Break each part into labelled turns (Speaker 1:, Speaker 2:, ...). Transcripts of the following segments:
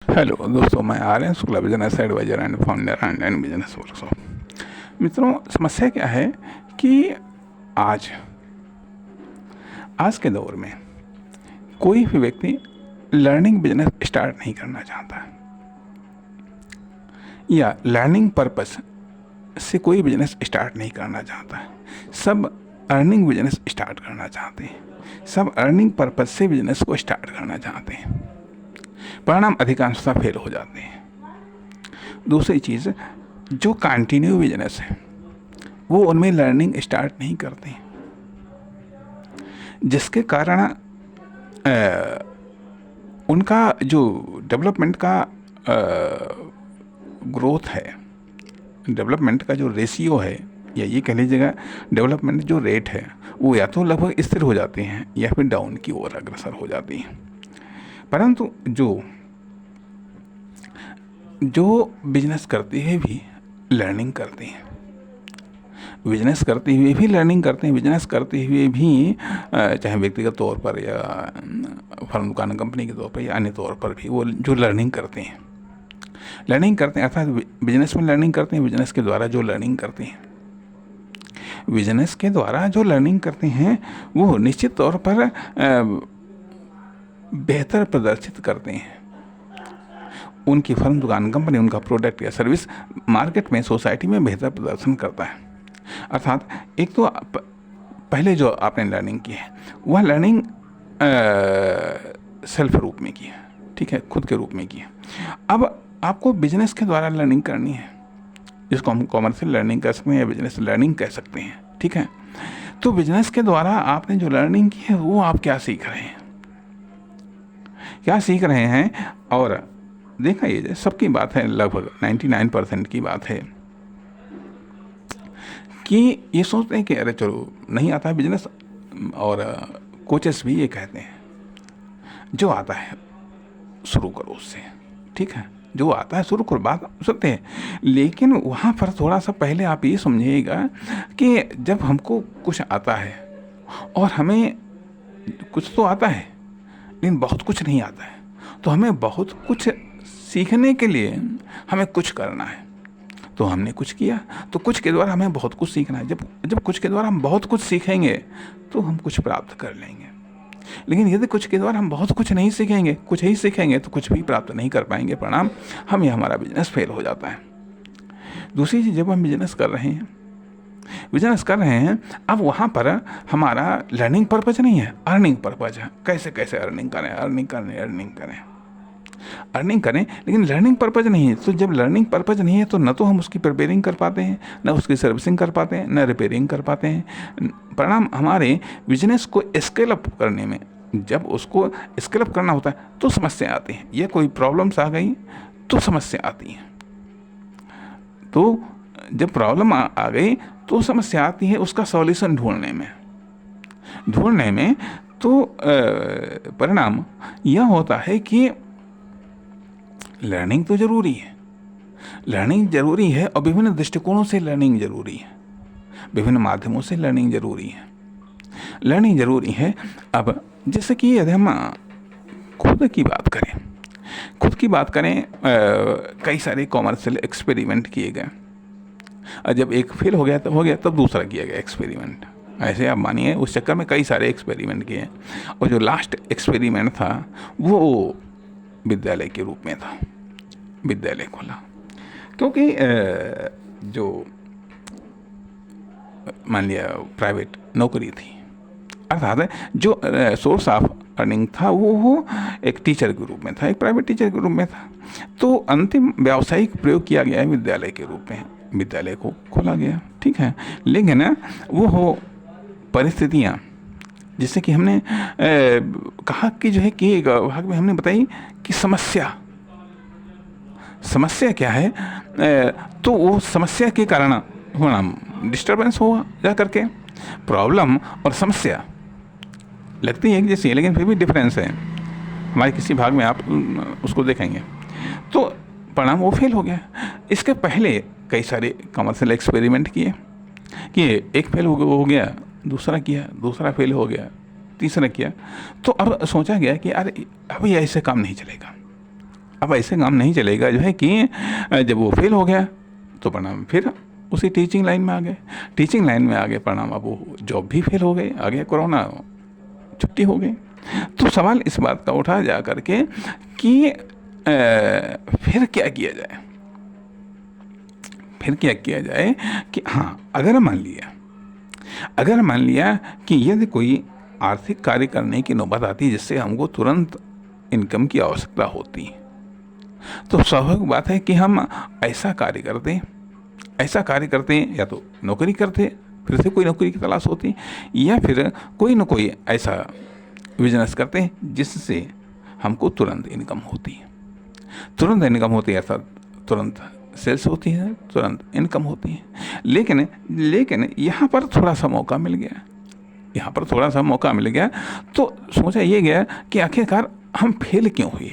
Speaker 1: Hello दोस्तों, मैं Aryan Shukla, business advisor and founder and business workshop. मित्रों, समस्या क्या है कि आज आज के दौर में कोई भी व्यक्ति लर्निंग बिजनेस स्टार्ट नहीं करना चाहता या लर्निंग पर्पस से कोई बिजनेस स्टार्ट नहीं करना चाहता। सब अर्निंग बिजनेस स्टार्ट करना चाहते हैं, सब अर्निंग पर्पस से बिजनेस को स्टार्ट करना चाहते हैं। परिणाम अधिकांशतः फेल हो जाते हैं। दूसरी चीज़, जो कंटिन्यू बिजनेस है वो उनमें लर्निंग स्टार्ट नहीं करते, जिसके कारण उनका जो डेवलपमेंट का ग्रोथ है, डेवलपमेंट का जो रेशियो है, या ये कह लीजिएगा डेवलपमेंट जो रेट है, वो या तो लगभग स्थिर हो जाते हैं या फिर डाउन की ओर अग्रसर हो जाती हैं। परंतु जो बिजनेस करते हुए भी लर्निंग करते हैं, बिजनेस करते हुए भी लर्निंग करते हैं, बिजनेस करते हुए भी चाहे व्यक्तिगत तौर पर या फर्म दुकान कंपनी के तौर पर या अन्य तौर पर भी वो जो लर्निंग करते हैं अर्थात बिजनेस में लर्निंग करते हैं। बिजनेस के द्वारा जो लर्निंग करते हैं, बिजनेस के द्वारा जो लर्निंग करते हैं वो निश्चित तौर पर बेहतर प्रदर्शित करते हैं। उनकी फर्म दुकान कंपनी, उनका प्रोडक्ट या सर्विस मार्केट में, सोसाइटी में बेहतर प्रदर्शन करता है। अर्थात एक तो पहले जो आपने लर्निंग की है वह लर्निंग सेल्फ रूप में की है, ठीक है, खुद के रूप में की है। अब आपको बिजनेस के द्वारा लर्निंग करनी है, जिसको हम कॉमर्शियल लर्निंग कह सकते हैं या बिजनेस लर्निंग कह सकते हैं, ठीक है। तो बिजनेस के द्वारा आपने जो लर्निंग की है वो आप क्या सीख रहे हैं, और देखा ये सबकी बात है, लगभग 99% की बात है कि ये सोचते हैं कि अरे चलो नहीं आता है बिजनेस, और कोचेस भी ये कहते हैं जो आता है शुरू करो उससे, ठीक है, जो आता है शुरू करो, बात सकते हैं। लेकिन वहाँ पर थोड़ा सा पहले आप ये समझिएगा कि जब हमको कुछ आता है और हमें कुछ तो आता है लेकिन बहुत कुछ नहीं आता है, तो हमें बहुत कुछ सीखने के लिए हमें कुछ करना है। तो हमने कुछ किया, तो कुछ के द्वारा हमें बहुत कुछ सीखना है। जब कुछ के द्वारा हम बहुत कुछ सीखेंगे तो हम कुछ प्राप्त कर लेंगे। लेकिन यदि कुछ के द्वारा हम बहुत कुछ नहीं सीखेंगे, कुछ ही सीखेंगे, तो कुछ भी प्राप्त नहीं कर पाएंगे। परिणाम हमारा बिजनेस फेल हो जाता है। दूसरी चीज़, जब हम बिजनेस कर रहे हैं, अब वहाँ पर हमारा लर्निंग पर्पज नहीं है, अर्निंग पर्पज है। कैसे अर्निंग करें, लेकिन लर्निंग पर्पज नहीं है। तो जब लर्निंग पर्पज नहीं है तो न तो हम उसकी प्रिपेयरिंग कर पाते हैं, न उसकी सर्विसिंग कर पाते हैं, न रिपेयरिंग कर पाते हैं। परिणाम हमारे बिजनेस को स्केल अप करने में, जब उसको स्केल अप करना होता है तो समस्या आती है। ये कोई प्रॉब्लम्स आ गई तो समस्या आती है। तो जब प्रॉब्लम आ गई तो समस्या आती है उसका सॉल्यूशन ढूंढने में। तो परिणाम यह होता है कि लर्निंग तो ज़रूरी है, और विभिन्न दृष्टिकोणों से लर्निंग ज़रूरी है, विभिन्न माध्यमों से लर्निंग ज़रूरी है। अब जैसे कि यदि हम खुद की बात करें, कई सारे कॉमर्शियल एक्सपेरिमेंट किए गए, और जब एक फेल हो गया तब दूसरा किया गया एक्सपेरिमेंट। ऐसे आप मानिए उस चक्कर में कई सारे एक्सपेरिमेंट किए, और जो लास्ट एक्सपेरिमेंट था वो विद्यालय के रूप में था। विद्यालय खोला क्योंकि जो मान लिया प्राइवेट नौकरी थी, अर्थात जो सोर्स ऑफ अर्निंग था वो एक टीचर के रूप में था, एक प्राइवेट टीचर के रूप में था। तो अंतिम व्यावसायिक प्रयोग किया गया है विद्यालय के रूप में, विद्यालय को खोला गया, ठीक है। लेकिन वो परिस्थितियाँ, जिससे कि हमने कहा कि जो है कि भाग में हमने बताई कि समस्या क्या है, तो वो समस्या के कारण होना डिस्टर्बेंस हुआ जा करके। प्रॉब्लम और समस्या लगती है एक जैसी है, लेकिन फिर भी डिफरेंस है। हमारे किसी भाग में आप उसको देखेंगे तो परिणाम वो फेल हो गया। इसके पहले कई सारे कमर्शियल एक्सपेरिमेंट किए, एक फेल हो गया, दूसरा किया, दूसरा फेल हो गया, तीसरा किया। तो अब सोचा गया कि अरे अब ये ऐसे काम नहीं चलेगा, अब ऐसे काम नहीं चलेगा जो है कि जब वो फेल हो गया तो परिणाम फिर उसी टीचिंग लाइन में आ गए, टीचिंग लाइन में आ गए परिणाम, अब वो जॉब भी फेल हो गई, आ गया कोरोना, छुट्टी हो गई। तो सवाल इस बात का उठा जा करके कि फिर क्या किया जाए, फिर क्या किया जाए कि हाँ, अगर मान लिया कि यदि कोई आर्थिक कार्य करने की नौबत आती जिससे हमको तुरंत इनकम की आवश्यकता होती, तो स्वाभाविक बात है कि हम ऐसा कार्य करते या तो नौकरी करते, फिर से कोई नौकरी की तलाश होती, या फिर कोई ना कोई ऐसा बिजनेस करते हैं जिससे हमको तुरंत इनकम होती है, अर्थात तुरंत सेल्स होती है, तुरंत इनकम होती है। लेकिन यहाँ पर थोड़ा सा मौका मिल गया, तो सोचा ये गया कि आखिरकार हम फेल क्यों हुए।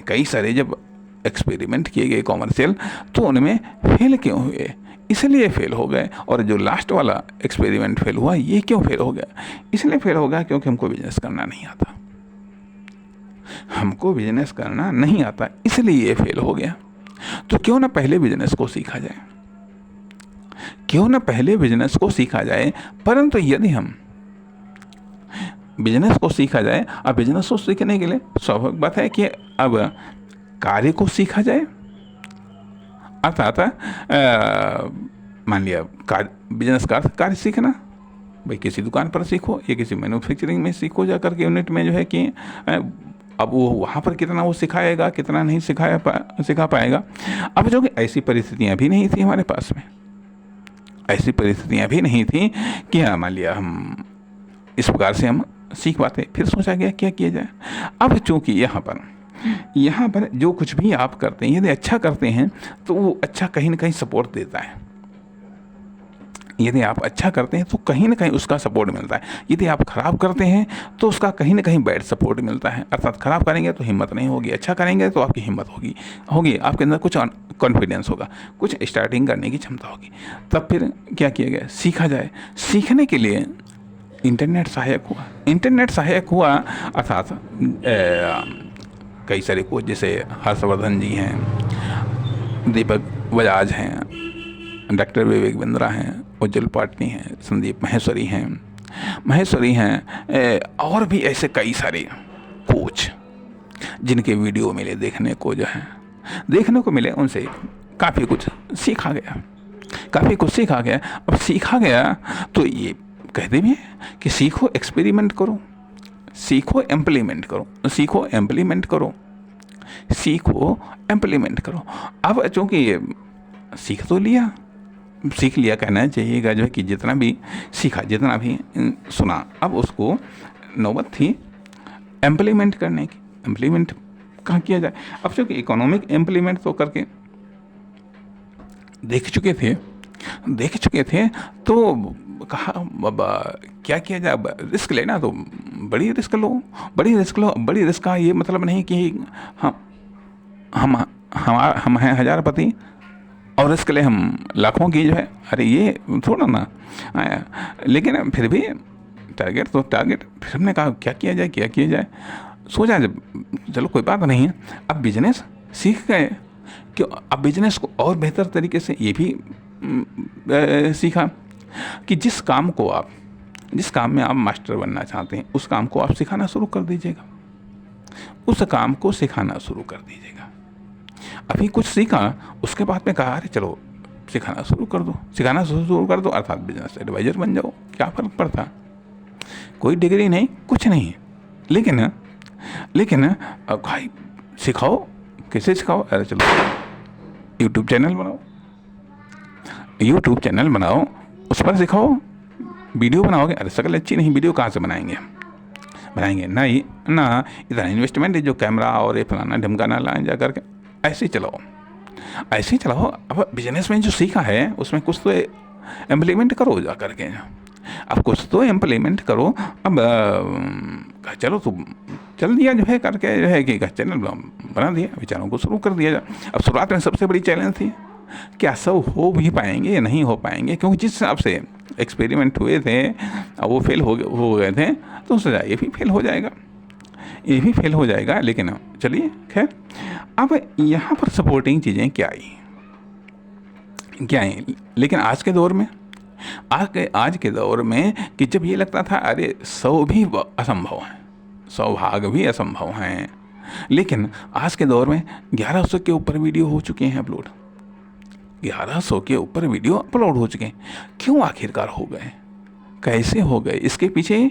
Speaker 1: कई सारे जब एक्सपेरिमेंट किए गए कॉमर्शियल, तो उनमें फेल क्यों हुए, इसलिए फेल हो गए। और जो लास्ट वाला एक्सपेरिमेंट फेल हुआ, ये क्यों फेल हो गया, इसलिए फेल हो गया क्योंकि हमको बिजनेस करना नहीं आता, इसलिए ये फेल हो गया। तो क्यों ना पहले बिजनेस को सीखा जाए, परंतु यदि हम बिजनेस को सीखा जाए, अब बिजनेस को सीखने के लिए स्वाभाविक बात है कि अब कार्य को सीखा जाए, अर्थात मान लिया बिजनेस का कार्य सीखना, भाई किसी दुकान पर सीखो या किसी मैन्युफैक्चरिंग में सीखो, जा करके यूनिट में जो है कि अब वो वहाँ पर कितना वो सिखाएगा, कितना नहीं सिखा पाएगा। अब जो कि ऐसी परिस्थितियाँ भी नहीं थी हमारे पास में, ऐसी परिस्थितियाँ भी नहीं थी कि मान लिया हम इस प्रकार से हम सीख पाते। फिर सोचा गया क्या किया जाए। अब चूँकि यहाँ पर जो कुछ भी आप करते हैं, यदि अच्छा करते हैं तो वो अच्छा कहीं ना कहीं सपोर्ट देता है, यदि आप अच्छा करते हैं तो कहीं ना कहीं उसका सपोर्ट मिलता है, यदि आप खराब करते हैं तो उसका कहीं ना कहीं बैड सपोर्ट मिलता है। अर्थात खराब करेंगे तो हिम्मत नहीं होगी, अच्छा करेंगे तो आपकी हिम्मत होगी, आपके अंदर कुछ कॉन्फिडेंस होगा, कुछ स्टार्टिंग करने की क्षमता होगी। तब फिर क्या किया गया, सीखा जाए। सीखने के लिए इंटरनेट सहायक हुआ, अर्थात कई सारे कोच जैसे हर्षवर्धन जी हैं, दीपक बजाज हैं, डॉक्टर विवेक बिंद्रा हैं, उज्जवल पाटनी हैं, संदीप महेश्वरी हैं, और भी ऐसे कई सारे कोच जिनके वीडियो मिले देखने को मिले, उनसे काफ़ी कुछ सीखा गया। अब सीखा गया तो ये कहते भी हैं कि सीखो, एक्सपेरिमेंट करो, सीखो इम्प्लीमेंट करो। अब चूँकि सीख लिया कहना चाहिएगा जो है कि जितना भी सीखा, जितना भी सुना, अब उसको नौबत थी इम्प्लीमेंट करने की। इम्प्लीमेंट कहाँ किया जाए। अब चूँकि इकोनॉमिक इम्प्लीमेंट तो करके देख चुके थे तो कहा क्या किया जाए। रिस्क लेना तो बड़ी रिस्क लो। बड़ी रिस्क का ये मतलब नहीं कि हम हैं हजारपति और रिस्क ले हम लाखों की जो है, अरे ये थोड़ा ना आया। लेकिन फिर भी टारगेट, फिर हमने कहा क्या किया जाए। सोचा जब चलो कोई बात नहीं है, अब बिजनेस सीख गए कि अब बिजनेस को और बेहतर तरीके से ये भी सीखा कि जिस काम में आप मास्टर बनना चाहते हैं, उस काम को आप सिखाना शुरू कर दीजिएगा। अभी कुछ सीखा, उसके बाद में कहा अरे चलो सिखाना शुरू कर दो, अर्थात बिजनेस एडवाइजर बन जाओ। क्या फ़र्क पड़ता, कोई डिग्री नहीं, कुछ नहीं। लेकिन भाई सिखाओ, कैसे सिखाओ, अरे चलो यूट्यूब चैनल बनाओ, उस पर सिखाओ, वीडियो बनाओगे। अरे शक्ल अच्छी नहीं, वीडियो कहाँ से बनाएंगे ना इतना इन्वेस्टमेंट है जो कैमरा और ये फलाना ढमकाना लाए जा करके, ऐसे ही चलाओ। अब बिजनेस में जो सीखा है उसमें कुछ तो इम्प्लीमेंट करो जा करके। अब कुछ तो इम्प्लीमेंट करो। अब चलो तो चल दिया जो है करके, जो है कि चैनल बना दिया, विचारों को शुरू कर दिया जाए। अब शुरुआत में सबसे बड़ी चैलेंज थी क्या सब हो भी पाएंगे या नहीं हो पाएंगे, क्योंकि जिस हिसाब से एक्सपेरिमेंट हुए थे वो फेल हो गए थे, तो सोचा ये भी फेल हो जाएगा। ये भी फेल हो जाएगा। लेकिन चलिए खैर, अब यहाँ पर सपोर्टिंग चीज़ें क्या आई, क्या आई। लेकिन आज के दौर में, आज के दौर में कि जब ये लगता था अरे 100 भी असंभव है, 100 भाग भी असंभव हैं, लेकिन आज के दौर में 1100 के ऊपर वीडियो हो चुके हैं अपलोड, 1100 के ऊपर वीडियो अपलोड हो चुके हैं। क्यों आखिरकार हो गए, कैसे हो गए? इसके पीछे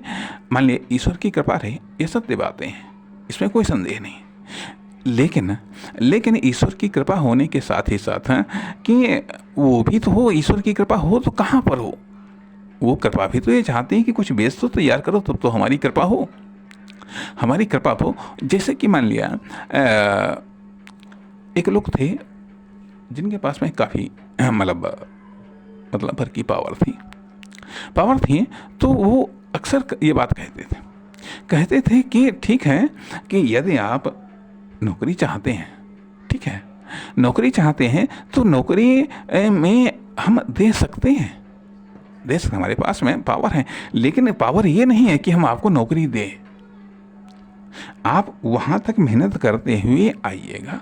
Speaker 1: मान लिया ईश्वर की कृपा रही, ये सत्य बातें हैं, इसमें कोई संदेह नहीं। लेकिन ईश्वर की कृपा होने के साथ ही साथ कि वो भी तो हो, ईश्वर की कृपा हो तो कहाँ पर हो, वो कृपा भी तो ये चाहते हैं कि कुछ बेस तो तैयार करो, तब तो हमारी कृपा हो, हमारी कृपा हो। जैसे कि मान लिया एक लोग थे जिनके पास में काफ़ी मतलब भर की पावर थी, तो वो अक्सर ये बात कहते थे कि ठीक है कि यदि आप नौकरी चाहते हैं, ठीक है, नौकरी चाहते हैं तो नौकरी में हम दे सकते हैं, हमारे पास में पावर है, लेकिन पावर ये नहीं है कि हम आपको नौकरी दें। आप वहाँ तक मेहनत करते हुए आइएगा,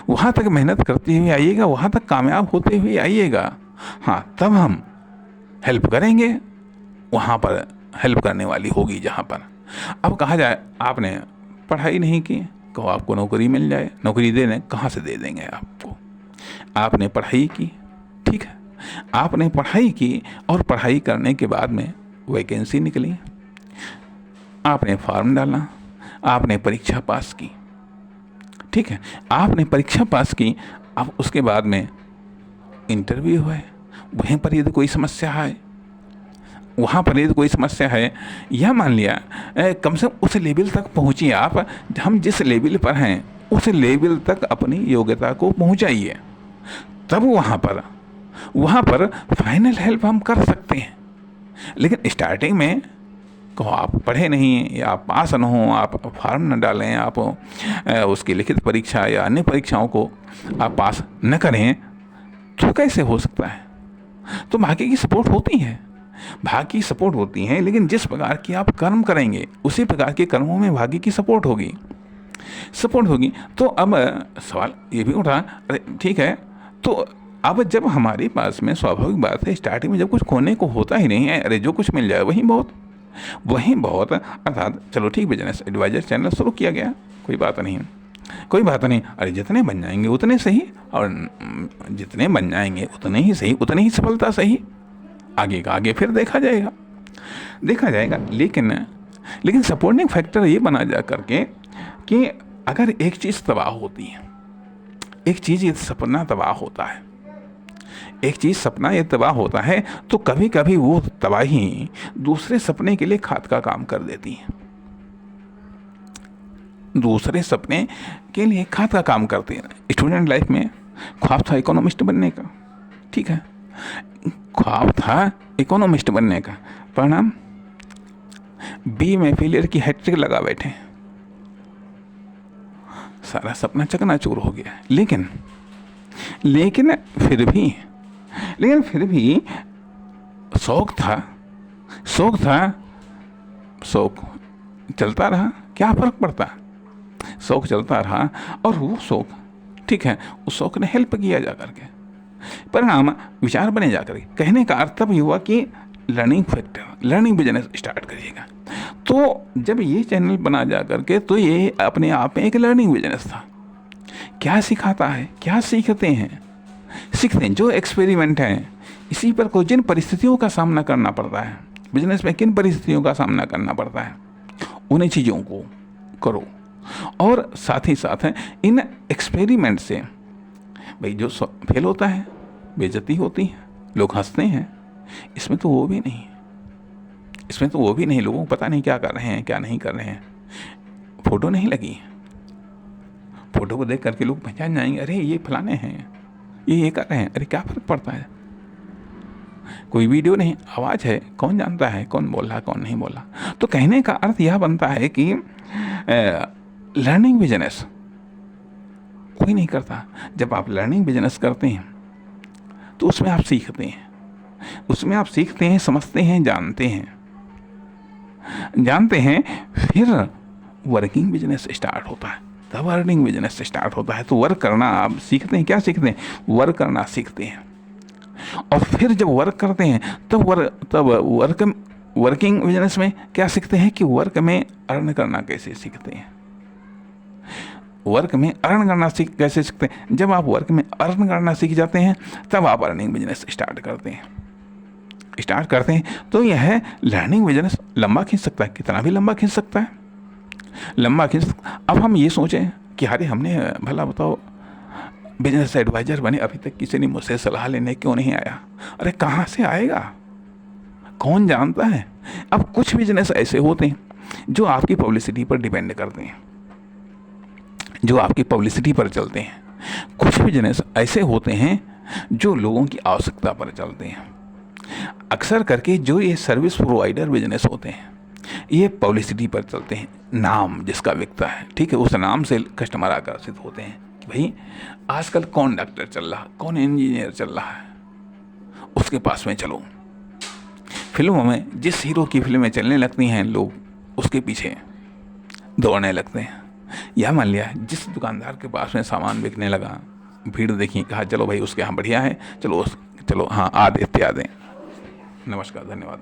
Speaker 1: वहाँ तक मेहनत करते हुए आइएगा, वहाँ तक कामयाब होते हुए आइएगा, हाँ तब हम हेल्प करेंगे, वहाँ पर हेल्प करने वाली होगी जहाँ पर। अब कहा जाए आपने पढ़ाई नहीं की, कहो आपको नौकरी मिल जाए, नौकरी देने कहाँ से दे देंगे आपको? आपने पढ़ाई की, ठीक है, आपने पढ़ाई की और पढ़ाई करने के बाद में वैकेंसी निकली, आपने फॉर्म डाला, आपने परीक्षा पास की, ठीक है, आपने परीक्षा पास की, अब उसके बाद में इंटरव्यू हुआ है, वहीं पर यदि कोई समस्या है, वहाँ पर यदि कोई समस्या है, या मान लिया कम से कम उस लेवल तक पहुँचिए आप, हम जिस लेवल पर हैं उस लेवल तक अपनी योग्यता को पहुँचाइए, तब वहाँ पर फाइनल हेल्प हम कर सकते हैं। लेकिन स्टार्टिंग में कहो आप पढ़े नहीं या आप पास न हो, आप फॉर्म न डालें, आप उसकी लिखित परीक्षा या अन्य परीक्षाओं को आप पास न करें, तो कैसे हो सकता है? तो भाग्य की सपोर्ट होती है, भाग्य की सपोर्ट होती है, लेकिन जिस प्रकार की आप कर्म करेंगे उसी प्रकार के कर्मों में भाग्य की सपोर्ट होगी। तो अब सवाल ये भी उठा, अरे ठीक है, तो अब जब हमारे पास में स्वाभाविक बात है, स्टार्टिंग में जब कुछ खोने को होता ही नहीं है, अरे जो कुछ मिल जाए वही बहुत, अर्थात चलो ठीक, बिजनेस एडवाइजर चैनल शुरू किया गया, कोई बात नहीं, अरे जितने बन जाएंगे उतने सही, और जितने बन जाएंगे उतने ही सही, उतनी ही सफलता सही, आगे का आगे फिर देखा जाएगा। लेकिन सपोर्टिंग फैक्टर ये बना जा करके कि अगर एक चीज़ तबाह होती है, एक चीज़ ये सपना तबाह होता है, एक चीज़ सपना ये तबाह होता है, तो कभी कभी वो तबाही दूसरे सपने के लिए खाद का काम कर देती है, दूसरे सपने के लिए खाद का काम करते हैं। स्टूडेंट लाइफ में ख्वाब था इकोनॉमिस्ट बनने का, ठीक है, ख्वाब था इकोनॉमिस्ट बनने का, परिणाम बी में फेलियर की हैट्रिक लगा बैठे, सारा सपना चकनाचूर हो गया। लेकिन फिर भी शौक चलता रहा, क्या फर्क पड़ता, शौक चलता रहा, और वो शौक, ठीक है, उस शौक ने हेल्प किया जा करके, परिणाम विचार बने जा करके। कहने का अर्थ तब हुआ कि लर्निंग बिजनेस स्टार्ट करिएगा। तो जब ये चैनल बना जा करके, तो ये अपने आप में एक लर्निंग बिजनेस था। क्या सिखाता है, क्या सीखते हैं जो एक्सपेरिमेंट हैं, इसी पर को जिन परिस्थितियों का सामना करना पड़ता है, बिजनेस में किन परिस्थितियों का सामना करना पड़ता है, उन्हीं चीज़ों को करो। और साथ ही साथ इन एक्सपेरिमेंट से भाई जो फेल होता है, बेइज्जती होती है, लोग हंसते हैं, इसमें तो वो भी नहीं, लोगों को पता नहीं क्या कर रहे हैं, क्या नहीं कर रहे हैं, फोटो नहीं लगी, फोटो को देख करके लोग पहचान जाएंगे, अरे ये फलाने हैं, ये कर रहे हैं, अरे क्या फ़र्क पड़ता है, कोई वीडियो नहीं, आवाज़ है, कौन जानता है कौन बोल रहा कौन नहीं बोल रहा। तो कहने का अर्थ यह बनता है कि लर्निंग बिजनेस कोई नहीं करता। जब आप लर्निंग बिजनेस करते हैं तो उसमें आप सीखते हैं, समझते हैं, जानते हैं, फिर वर्किंग बिजनेस स्टार्ट होता है, तब अर्निंग बिजनेस स्टार्ट होता है। तो वर्क करना आप सीखते हैं, क्या सीखते हैं? वर्क करना सीखते हैं। और फिर जब वर्क करते हैं तब वर्किंग बिजनेस में क्या सीखते हैं कि वर्क में अर्न करना कैसे सीखते हैं। वर्क में अर्न करना कैसे सीखते हैं? जब आप वर्क में अर्न करना सीख जाते हैं तब आप अर्निंग बिजनेस स्टार्ट करते हैं। तो यह है लर्निंग बिजनेस लंबा खींच सकता है, कितना भी लंबा खींच सकता है, लंबा खींच। अब हम ये सोचें कि अरे हमने भला बताओ बिजनेस एडवाइजर बने, अभी तक किसी ने मुझसे सलाह लेने क्यों नहीं आया। अरे कहाँ से आएगा, कौन जानता है। अब कुछ बिजनेस ऐसे होते हैं जो आपकी पब्लिसिटी पर डिपेंड करते हैं, जो आपकी पब्लिसिटी पर चलते हैं। कुछ बिजनेस ऐसे होते हैं जो लोगों की आवश्यकता पर चलते हैं। अक्सर करके जो ये सर्विस प्रोवाइडर बिजनेस होते हैं ये पब्लिसिटी पर चलते हैं, नाम जिसका बिकता है, ठीक है, उस नाम से कस्टमर आकर्षित होते हैं कि भाई आजकल कौन डॉक्टर चल रहा, कौन इंजीनियर चल रहा है, उसके पास में चलो। फिल्मों में जिस हीरो की फिल्में चलने लगती हैं लोग उसके पीछे दौड़ने लगते हैं। या मान लिया जिस दुकानदार के पास में सामान बिकने लगा, भीड़ देखी, कहा चलो भाई उसके यहाँ बढ़िया है, चलो हाँ आदित्य आ दें। नमस्कार, धन्यवाद।